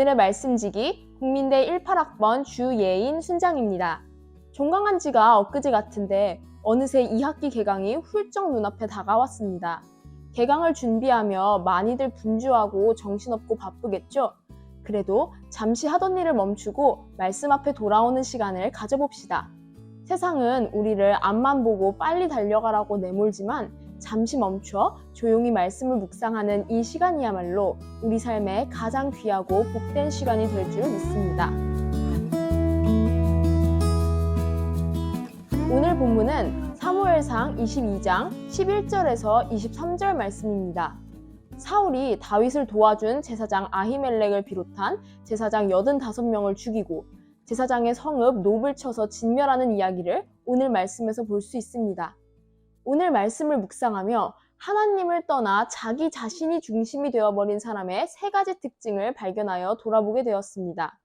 오늘의 말씀지기 국민대 18학번 주예인 순장입니다. 종강한 지가 엊그제 같은데 어느새 2학기 개강이 훌쩍 눈앞에 다가왔습니다. 개강을 준비하며 많이들 분주하고 정신없고 바쁘겠죠? 그래도 잠시 하던 일을 멈추고 말씀 앞에 돌아오는 시간을 가져봅시다. 세상은 우리를 앞만 보고 빨리 달려가라고 내몰지만 잠시 멈춰 조용히 말씀을 묵상하는 이 시간이야말로 우리 삶에 가장 귀하고 복된 시간이 될 줄 믿습니다. 오늘 본문은 사무엘상 22장 11절에서 23절 말씀입니다. 사울이 다윗을 도와준 제사장 아히멜렉을 비롯한 제사장 85명을 죽이고 제사장의 성읍 놉을 쳐서 진멸하는 이야기를 오늘 말씀에서 볼 수 있습니다. 오늘 말씀을 묵상하며 하나님을 떠나 자기 자신이 중심이 되어버린 사람의 세 가지 특징을 발견하여 돌아보게 되었습니다.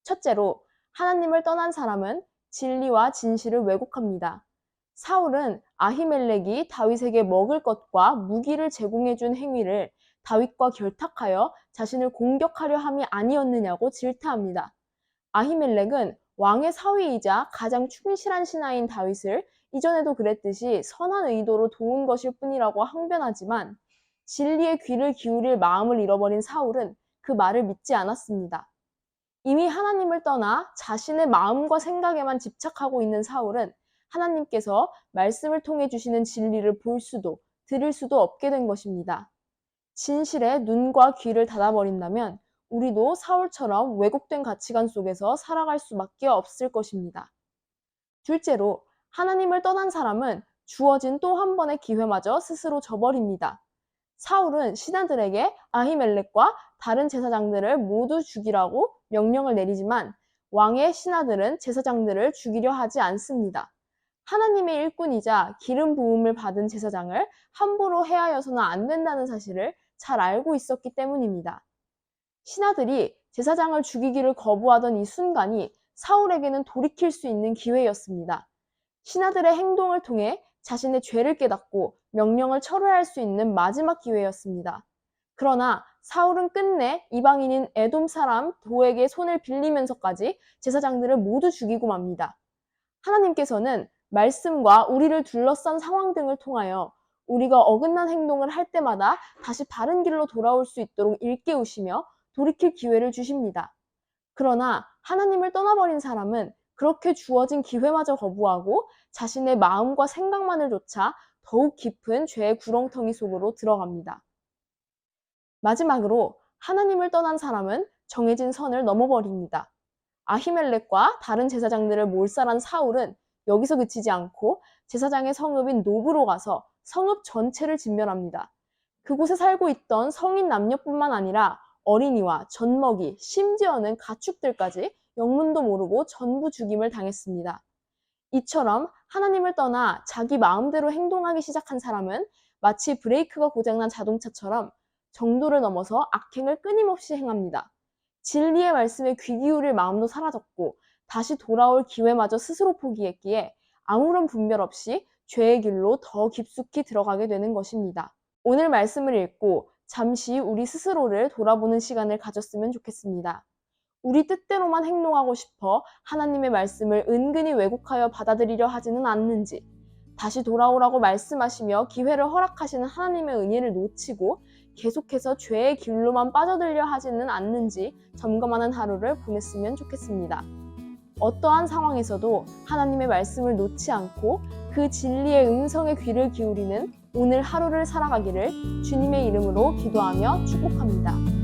첫째로, 하나님을 떠난 사람은 진리와 진실을 왜곡합니다. 사울은 아히멜렉이 다윗에게 먹을 것과 무기를 제공해준 행위를 다윗과 결탁하여 자신을 공격하려 함이 아니었느냐고 질타합니다. 아히멜렉은 왕의 사위이자 가장 충실한 신하인 다윗을 이전에도 그랬듯이 선한 의도로 도운 것일 뿐이라고 항변하지만 진리의 귀를 기울일 마음을 잃어버린 사울은 그 말을 믿지 않았습니다. 이미 하나님을 떠나 자신의 마음과 생각에만 집착하고 있는 사울은 하나님께서 말씀을 통해 주시는 진리를 볼 수도 들을 수도 없게 된 것입니다. 진실에 눈과 귀를 닫아버린다면 우리도 사울처럼 왜곡된 가치관 속에서 살아갈 수밖에 없을 것입니다. 둘째로, 하나님을 떠난 사람은 주어진 또 한 번의 기회마저 스스로 저버립니다. 사울은 신하들에게 아히멜렉과 다른 제사장들을 모두 죽이라고 명령을 내리지만 왕의 신하들은 제사장들을 죽이려 하지 않습니다. 하나님의 일꾼이자 기름 부음을 받은 제사장을 함부로 해하여서는 안 된다는 사실을 잘 알고 있었기 때문입니다. 신하들이 제사장을 죽이기를 거부하던 이 순간이 사울에게는 돌이킬 수 있는 기회였습니다. 신하들의 행동을 통해 자신의 죄를 깨닫고 명령을 철회할 수 있는 마지막 기회였습니다. 그러나 사울은 끝내 이방인인 에돔 사람 도에게 손을 빌리면서까지 제사장들을 모두 죽이고 맙니다. 하나님께서는 말씀과 우리를 둘러싼 상황 등을 통하여 우리가 어긋난 행동을 할 때마다 다시 바른 길로 돌아올 수 있도록 일깨우시며 돌이킬 기회를 주십니다. 그러나 하나님을 떠나버린 사람은 그렇게 주어진 기회마저 거부하고 자신의 마음과 생각만을 좇아 더욱 깊은 죄의 구렁텅이 속으로 들어갑니다. 마지막으로 하나님을 떠난 사람은 정해진 선을 넘어버립니다. 아히멜렉과 다른 제사장들을 몰살한 사울은 여기서 그치지 않고 제사장의 성읍인 놉으로 가서 성읍 전체를 진멸합니다. 그곳에 살고 있던 성인 남녀뿐만 아니라 어린이와 젖먹이, 심지어는 가축들까지 영문도 모르고 전부 죽임을 당했습니다. 이처럼 하나님을 떠나 자기 마음대로 행동하기 시작한 사람은 마치 브레이크가 고장난 자동차처럼 정도를 넘어서 악행을 끊임없이 행합니다. 진리의 말씀에 귀 기울일 마음도 사라졌고 다시 돌아올 기회마저 스스로 포기했기에 아무런 분별 없이 죄의 길로 더 깊숙이 들어가게 되는 것입니다. 오늘 말씀을 읽고 잠시 우리 스스로를 돌아보는 시간을 가졌으면 좋겠습니다. 우리 뜻대로만 행동하고 싶어 하나님의 말씀을 은근히 왜곡하여 받아들이려 하지는 않는지, 다시 돌아오라고 말씀하시며 기회를 허락하시는 하나님의 은혜를 놓치고 계속해서 죄의 길로만 빠져들려 하지는 않는지 점검하는 하루를 보냈으면 좋겠습니다. 어떠한 상황에서도 하나님의 말씀을 놓지 않고 그 진리의 음성에 귀를 기울이는 오늘 하루를 살아가기를 주님의 이름으로 기도하며 축복합니다.